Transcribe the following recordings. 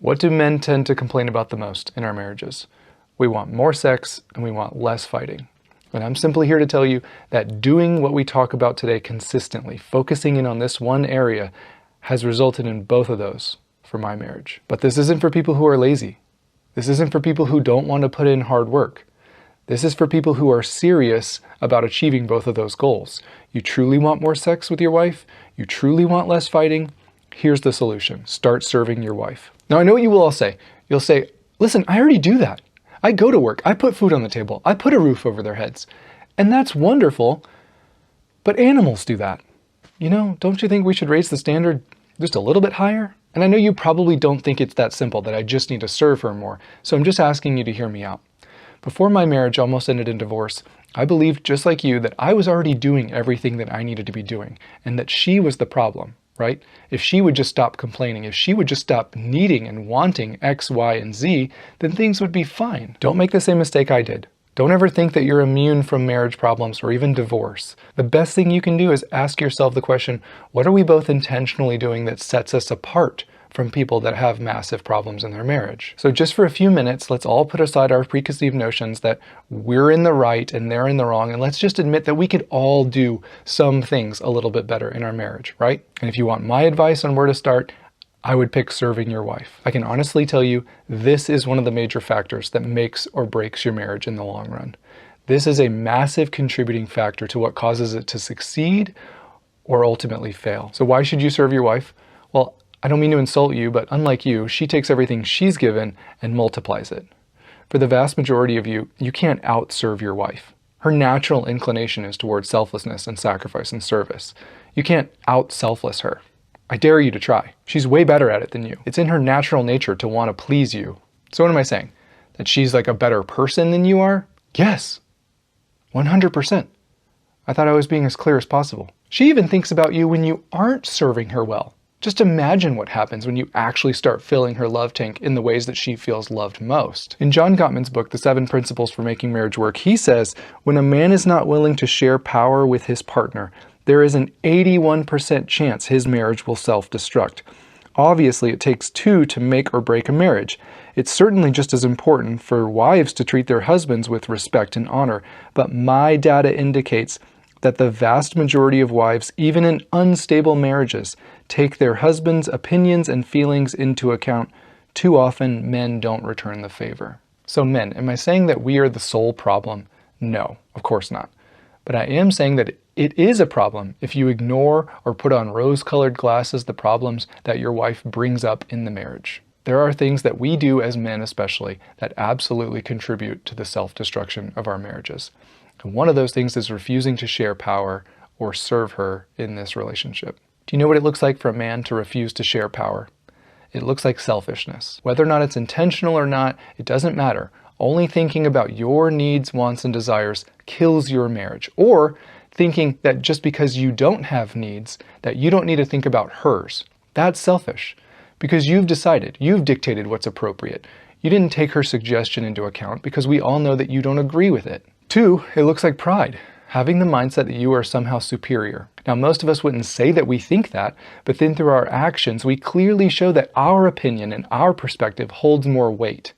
What do men tend to complain about the most in our marriages? We want more sex and we want less fighting. And I'm simply here to tell you that doing what we talk about today consistently, focusing in on this one area, has resulted in both of those for my marriage. But this isn't for people who are lazy. This isn't for people who don't want to put in hard work. This is for people who are serious about achieving both of those goals. You truly want more sex with your wife? You truly want less fighting? Here's the solution. Start serving your wife. Now, I know what you will all say. You'll say, listen, I already do that. I go to work. I put food on the table. I put a roof over their heads. And that's wonderful, but animals do that. You know, don't you think we should raise the standard just a little bit higher? And I know you probably don't think it's that simple, that I just need to serve her more. So I'm just asking you to hear me out. Before my marriage almost ended in divorce, I believed, just like you, that I was already doing everything that I needed to be doing, and that she was the problem, right? If she would just stop complaining, if she would just stop needing and wanting X, Y, and Z, then things would be fine. Don't make the same mistake I did. Don't ever think that you're immune from marriage problems or even divorce. The best thing you can do is ask yourself the question, what are we both intentionally doing that sets us apart from people that have massive problems in their marriage? So just for a few minutes, let's all put aside our preconceived notions that we're in the right and they're in the wrong, and let's just admit that we could all do some things a little bit better in our marriage, right? And if you want my advice on where to start, I would pick serving your wife. I can honestly tell you, this is one of the major factors that makes or breaks your marriage in the long run. This is a massive contributing factor to what causes it to succeed or ultimately fail. So why should you serve your wife? Well, I don't mean to insult you, but unlike you, she takes everything she's given and multiplies it. For the vast majority of you, you can't outserve your wife. Her natural inclination is towards selflessness and sacrifice and service. You can't out-selfless her. I dare you to try. She's way better at it than you. It's in her natural nature to want to please you. So what am I saying? That she's like a better person than you are? Yes, 100%. I thought I was being as clear as possible. She even thinks about you when you aren't serving her well. Just imagine what happens when you actually start filling her love tank in the ways that she feels loved most. In John Gottman's book, The 7 Principles for Making Marriage Work, he says, when a man is not willing to share power with his partner, there is an 81% chance his marriage will self-destruct. Obviously, it takes two to make or break a marriage. It's certainly just as important for wives to treat their husbands with respect and honor, but my data indicates that the vast majority of wives, even in unstable marriages, take their husbands' opinions and feelings into account. Too often, men don't return the favor. So men, am I saying that we are the sole problem? No, of course not. But I am saying that it is a problem if you ignore or put on rose-colored glasses the problems that your wife brings up in the marriage. There are things that we do as men especially that absolutely contribute to the self-destruction of our marriages. And one of those things is refusing to share power or serve her in this relationship. Do you know what it looks like for a man to refuse to share power? It looks like selfishness. Whether or not it's intentional or not, it doesn't matter. Only thinking about your needs, wants, and desires kills your marriage. Or thinking that just because you don't have needs, that you don't need to think about hers. That's selfish. Because you've decided, you've dictated what's appropriate. You didn't take her suggestion into account because we all know that you don't agree with it. 2, it looks like pride. Having the mindset that you are somehow superior. Now, most of us wouldn't say that we think that, but then through our actions, we clearly show that our opinion and our perspective holds more weight.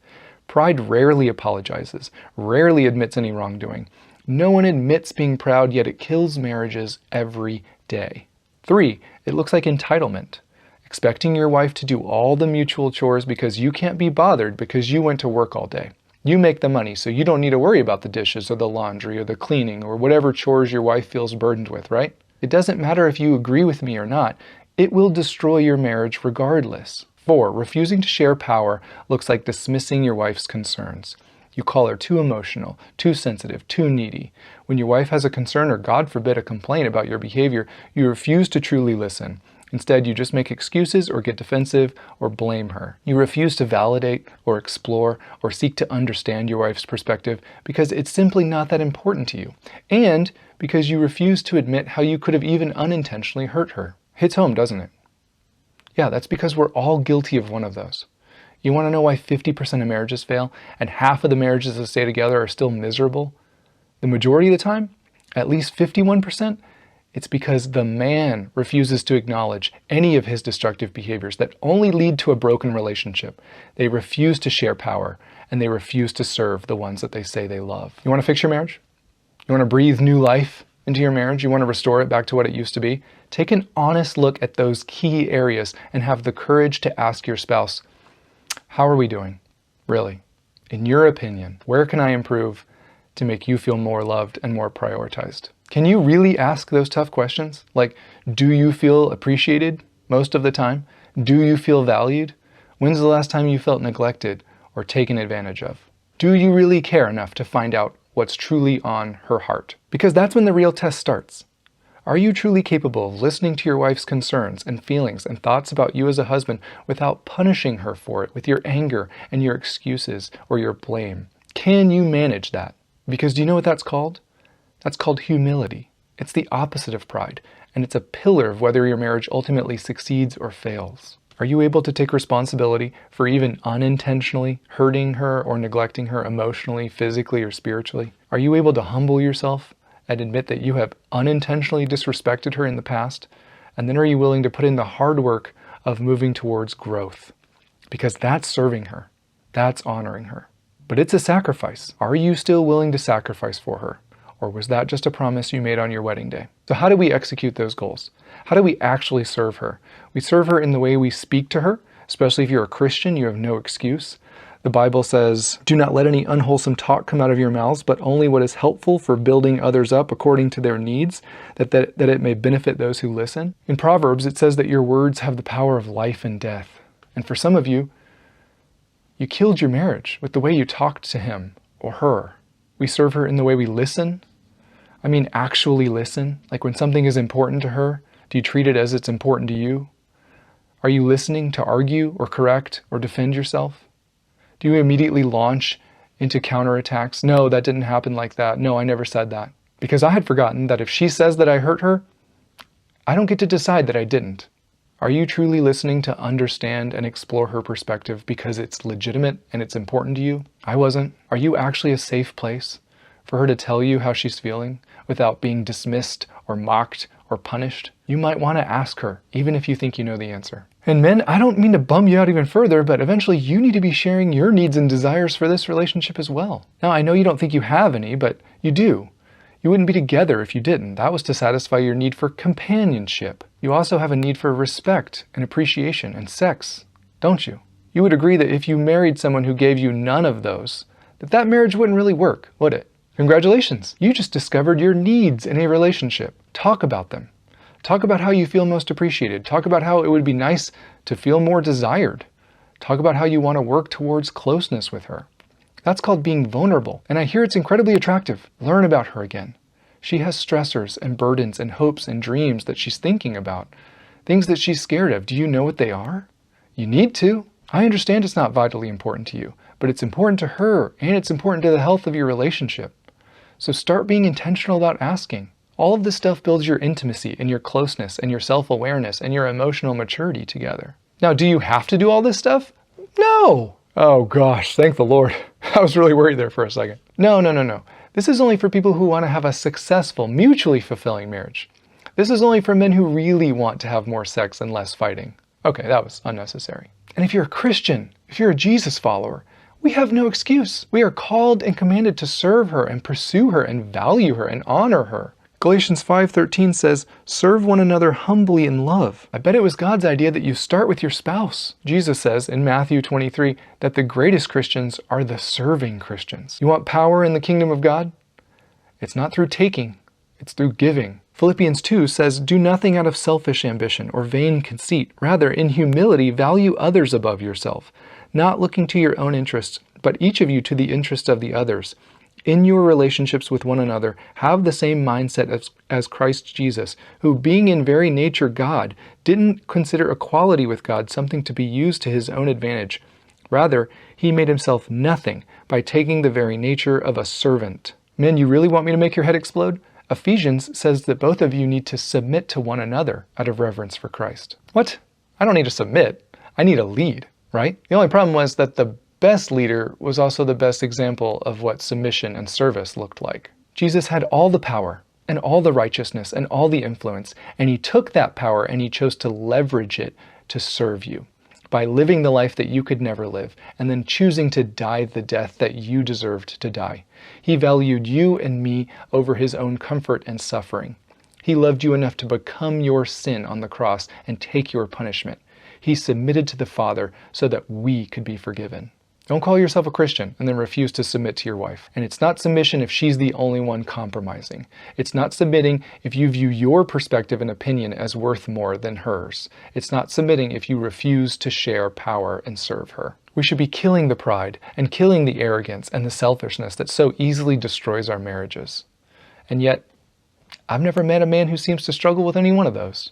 Pride rarely apologizes, rarely admits any wrongdoing. No one admits being proud, yet it kills marriages every day. 3, it looks like entitlement. Expecting your wife to do all the mutual chores because you can't be bothered because you went to work all day. You make the money, so you don't need to worry about the dishes or the laundry or the cleaning or whatever chores your wife feels burdened with, right? It doesn't matter if you agree with me or not. It will destroy your marriage regardless. 4, refusing to share power looks like dismissing your wife's concerns. You call her too emotional, too sensitive, too needy. When your wife has a concern or, God forbid, a complaint about your behavior, you refuse to truly listen. Instead, you just make excuses or get defensive or blame her. You refuse to validate or explore or seek to understand your wife's perspective because it's simply not that important to you. And because you refuse to admit how you could have even unintentionally hurt her. Hits home, doesn't it? Yeah, that's because we're all guilty of one of those. You want to know why 50% of marriages fail and half of the marriages that stay together are still miserable? The majority of the time, at least 51%, It's because the man refuses to acknowledge any of his destructive behaviors that only lead to a broken relationship. They refuse to share power, and they refuse to serve the ones that they say they love. You want to fix your marriage? You want to breathe new life into your marriage? You want to restore it back to what it used to be? Take an honest look at those key areas and have the courage to ask your spouse, how are we doing? Really? In your opinion, where can I improve to make you feel more loved and more prioritized? Can you really ask those tough questions? Like, do you feel appreciated most of the time? Do you feel valued? When's the last time you felt neglected or taken advantage of? Do you really care enough to find out what's truly on her heart? Because that's when the real test starts. Are you truly capable of listening to your wife's concerns and feelings and thoughts about you as a husband without punishing her for it with your anger and your excuses or your blame? Can you manage that? Because do you know what that's called? That's called humility. It's the opposite of pride, and it's a pillar of whether your marriage ultimately succeeds or fails. Are you able to take responsibility for even unintentionally hurting her or neglecting her emotionally, physically, or spiritually? Are you able to humble yourself and admit that you have unintentionally disrespected her in the past? And then are you willing to put in the hard work of moving towards growth? Because that's serving her. That's honoring her. But it's a sacrifice. Are you still willing to sacrifice for her? Or was that just a promise you made on your wedding day? So how do we execute those goals? How do we actually serve her? We serve her in the way we speak to her, especially if you're a Christian, you have no excuse. The Bible says, do not let any unwholesome talk come out of your mouths, but only what is helpful for building others up according to their needs, that it may benefit those who listen. In Proverbs, it says that your words have the power of life and death. And for some of you, you killed your marriage with the way you talked to him or her. We serve her in the way we listen. I mean, actually listen. Like when something is important to her, do you treat it as it's important to you? Are you listening to argue or correct or defend yourself? Do you immediately launch into counterattacks? No, that didn't happen like that. No, I never said that. Because I had forgotten that if she says that I hurt her, I don't get to decide that I didn't. Are you truly listening to understand and explore her perspective because it's legitimate and it's important to you? I wasn't. Are you actually a safe place for her to tell you how she's feeling without being dismissed or mocked or punished? You might want to ask her, even if you think you know the answer. And men, I don't mean to bum you out even further, but eventually you need to be sharing your needs and desires for this relationship as well. Now, I know you don't think you have any, but you do. You wouldn't be together if you didn't. That was to satisfy your need for companionship. You also have a need for respect and appreciation and sex, don't you? You would agree that if you married someone who gave you none of those, that marriage wouldn't really work, would it? Congratulations, you just discovered your needs in a relationship. Talk about them. Talk about how you feel most appreciated. Talk about how it would be nice to feel more desired. Talk about how you want to work towards closeness with her. That's called being vulnerable, and I hear it's incredibly attractive. Learn about her again. She has stressors and burdens and hopes and dreams that she's thinking about, things that she's scared of. Do you know what they are? You need to. I understand it's not vitally important to you, but it's important to her, and it's important to the health of your relationship. So start being intentional about asking. All of this stuff builds your intimacy and your closeness and your self-awareness and your emotional maturity together. Now, do you have to do all this stuff? No! Oh gosh, thank the Lord. I was really worried there for a second. No. This is only for people who want to have a successful, mutually fulfilling marriage. This is only for men who really want to have more sex and less fighting. Okay, that was unnecessary. And if you're a Christian, if you're a Jesus follower, we have no excuse. We are called and commanded to serve her and pursue her and value her and honor her. Galatians 5:13 says, serve one another humbly in love. I bet it was God's idea that you start with your spouse. Jesus says in Matthew 23 that the greatest Christians are the serving Christians. You want power in the kingdom of God? It's not through taking, it's through giving. Philippians 2 says, do nothing out of selfish ambition or vain conceit. Rather, in humility, value others above yourself, not looking to your own interests, but each of you to the interest of the others. In your relationships with one another, have the same mindset as Christ Jesus, who being in very nature God, didn't consider equality with God something to be used to his own advantage. Rather, he made himself nothing by taking the very nature of a servant. Men, you really want me to make your head explode? Ephesians says that both of you need to submit to one another out of reverence for Christ. What? I don't need to submit. I need a lead, right? The only problem was that the best leader was also the best example of what submission and service looked like. Jesus had all the power and all the righteousness and all the influence, and he took that power and he chose to leverage it to serve you by living the life that you could never live, and then choosing to die the death that you deserved to die. He valued you and me over his own comfort and suffering. He loved you enough to become your sin on the cross and take your punishment. He submitted to the Father so that we could be forgiven. Don't call yourself a Christian and then refuse to submit to your wife. And it's not submission if she's the only one compromising. It's not submitting if you view your perspective and opinion as worth more than hers. It's not submitting if you refuse to share power and serve her. We should be killing the pride and killing the arrogance and the selfishness that so easily destroys our marriages. And yet, I've never met a man who seems to struggle with any one of those.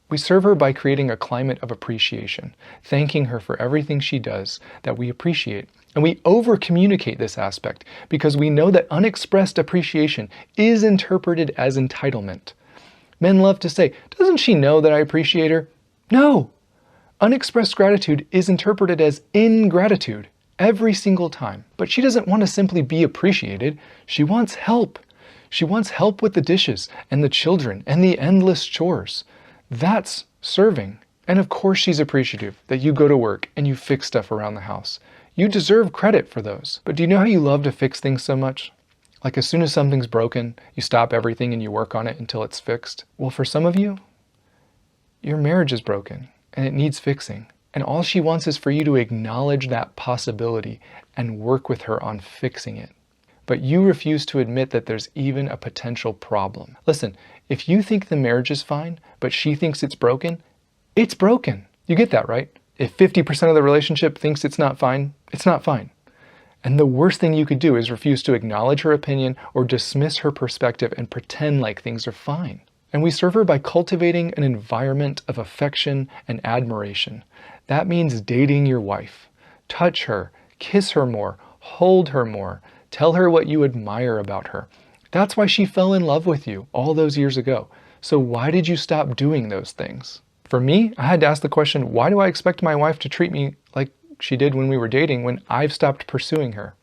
We serve her by creating a climate of appreciation, thanking her for everything she does that we appreciate. And we over-communicate this aspect because we know that unexpressed appreciation is interpreted as entitlement. Men love to say, "Doesn't she know that I appreciate her?" No! Unexpressed gratitude is interpreted as ingratitude every single time. But she doesn't want to simply be appreciated. She wants help. She wants help with the dishes and the children and the endless chores. That's serving. And of course she's appreciative that you go to work and you fix stuff around the house. You deserve credit for those. But do you know how you love to fix things so much? Like as soon as something's broken, you stop everything and you work on it until it's fixed. Well, for some of you, your marriage is broken and it needs fixing. And all she wants is for you to acknowledge that possibility and work with her on fixing it. But you refuse to admit that there's even a potential problem. Listen, if you think the marriage is fine, but she thinks it's broken, it's broken. You get that, right? If 50% of the relationship thinks it's not fine, it's not fine. And the worst thing you could do is refuse to acknowledge her opinion or dismiss her perspective and pretend like things are fine. And we serve her by cultivating an environment of affection and admiration. That means dating your wife. Touch her, kiss her more, hold her more, tell her what you admire about her. That's why she fell in love with you all those years ago. So why did you stop doing those things? For me, I had to ask the question, why do I expect my wife to treat me like she did when we were dating when I've stopped pursuing her?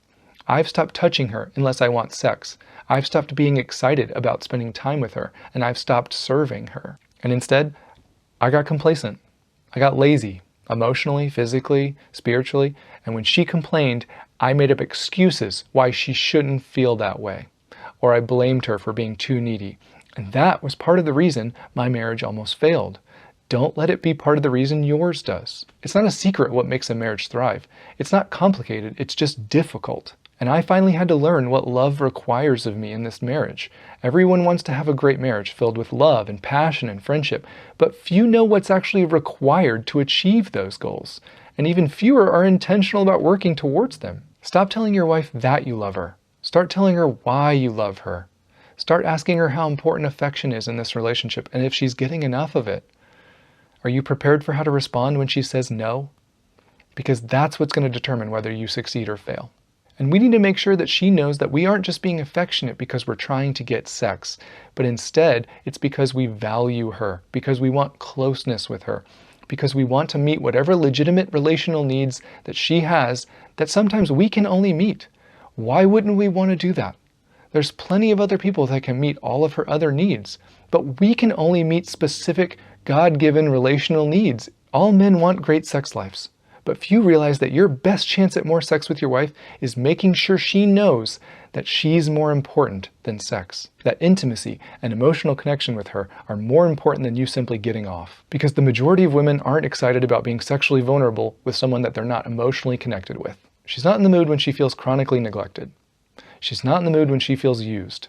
I've stopped touching her unless I want sex. I've stopped being excited about spending time with her, and I've stopped serving her. And instead, I got complacent. I got lazy, emotionally, physically, spiritually, and when she complained, I made up excuses why she shouldn't feel that way. Or I blamed her for being too needy. And that was part of the reason my marriage almost failed. Don't let it be part of the reason yours does. It's not a secret what makes a marriage thrive. It's not complicated, it's just difficult. And I finally had to learn what love requires of me in this marriage. Everyone wants to have a great marriage filled with love and passion and friendship, but few know what's actually required to achieve those goals. And even fewer are intentional about working towards them. Stop telling your wife that you love her. Start telling her why you love her. Start asking her how important affection is in this relationship and if she's getting enough of it. Are you prepared for how to respond when she says no? Because that's what's going to determine whether you succeed or fail. And we need to make sure that she knows that we aren't just being affectionate because we're trying to get sex, but instead it's because we value her, because we want closeness with her, because we want to meet whatever legitimate relational needs that she has that sometimes we can only meet. Why wouldn't we want to do that? There's plenty of other people that can meet all of her other needs, but we can only meet specific God-given relational needs. All men want great sex lives, but few realize that your best chance at more sex with your wife is making sure she knows that she's more important than sex. That intimacy and emotional connection with her are more important than you simply getting off. Because the majority of women aren't excited about being sexually vulnerable with someone that they're not emotionally connected with. She's not in the mood when she feels chronically neglected. She's not in the mood when she feels used.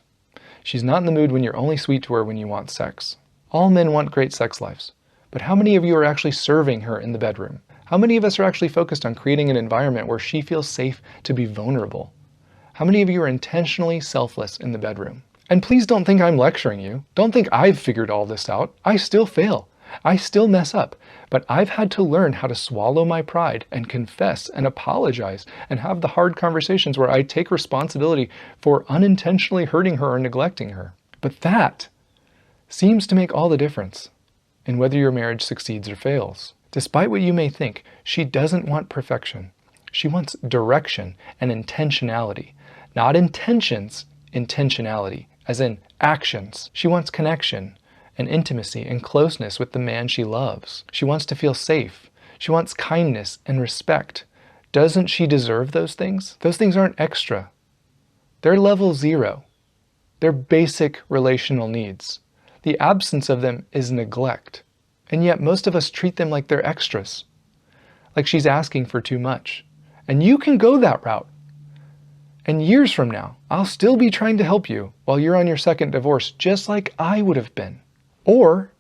She's not in the mood when you're only sweet to her when you want sex. All men want great sex lives, but how many of you are actually serving her in the bedroom? How many of us are actually focused on creating an environment where she feels safe to be vulnerable? How many of you are intentionally selfless in the bedroom? And please don't think I'm lecturing you. Don't think I've figured all this out. I still fail. I still mess up. But I've had to learn how to swallow my pride and confess and apologize and have the hard conversations where I take responsibility for unintentionally hurting her or neglecting her. But that seems to make all the difference in whether your marriage succeeds or fails. Despite what you may think, she doesn't want perfection. She wants direction and intentionality. Not intentions, intentionality, as in actions. She wants connection and intimacy and closeness with the man she loves. She wants to feel safe. She wants kindness and respect. Doesn't she deserve those things? Those things aren't extra. They're level 0. They're basic relational needs. The absence of them is neglect. And yet most of us treat them like they're extras. Like she's asking for too much. And you can go that route. And years from now, I'll still be trying to help you while you're on your second divorce, just like I would have been. Or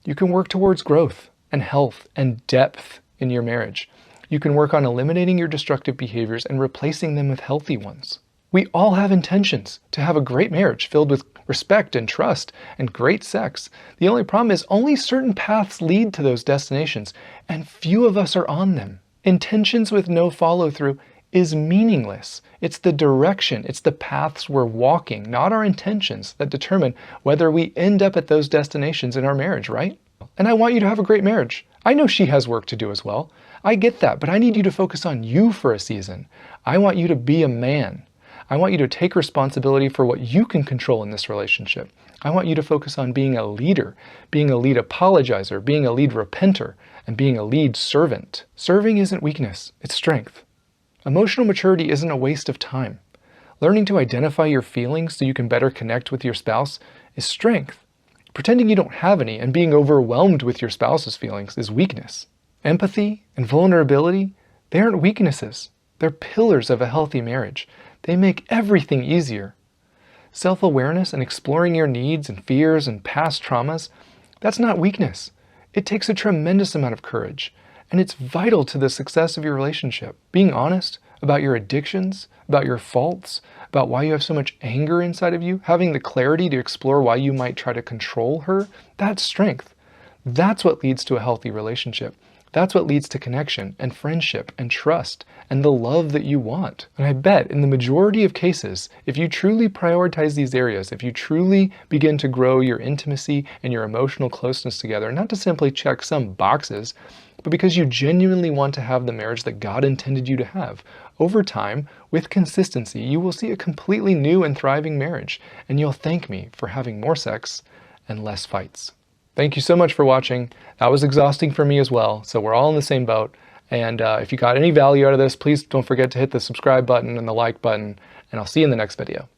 you can work towards growth and health and depth in your marriage. You can work on eliminating your destructive behaviors and replacing them with healthy ones. We all have intentions to have a great marriage filled with respect and trust and great sex. The only problem is only certain paths lead to those destinations, and few of us are on them. Intentions with no follow-through is meaningless. It's the direction, it's the paths we're walking, not our intentions, that determine whether we end up at those destinations in our marriage, right? And I want you to have a great marriage. I know she has work to do as well. I get that, but I need you to focus on you for a season. I want you to be a man. I want you to take responsibility for what you can control in this relationship. I want you to focus on being a leader, being a lead apologizer, being a lead repenter, and being a lead servant. Serving isn't weakness, it's strength. Emotional maturity isn't a waste of time. Learning to identify your feelings so you can better connect with your spouse is strength. Pretending you don't have any and being overwhelmed with your spouse's feelings is weakness. Empathy and vulnerability, they aren't weaknesses. They're pillars of a healthy marriage. They make everything easier. Self-awareness and exploring your needs and fears and past traumas, that's not weakness. It takes a tremendous amount of courage, and it's vital to the success of your relationship. Being honest about your addictions, about your faults, about why you have so much anger inside of you, having the clarity to explore why you might try to control her, that's strength. That's what leads to a healthy relationship. That's what leads to connection and friendship and trust and the love that you want. And I bet in the majority of cases, if you truly prioritize these areas, if you truly begin to grow your intimacy and your emotional closeness together, not to simply check some boxes, but because you genuinely want to have the marriage that God intended you to have, over time, with consistency, you will see a completely new and thriving marriage, and you'll thank me for having more sex and less fights. Thank you so much for watching. That was exhausting for me as well, so we're all in the same boat. And if you got any value out of this, please don't forget to hit the subscribe button and the like button, and I'll see you in the next video.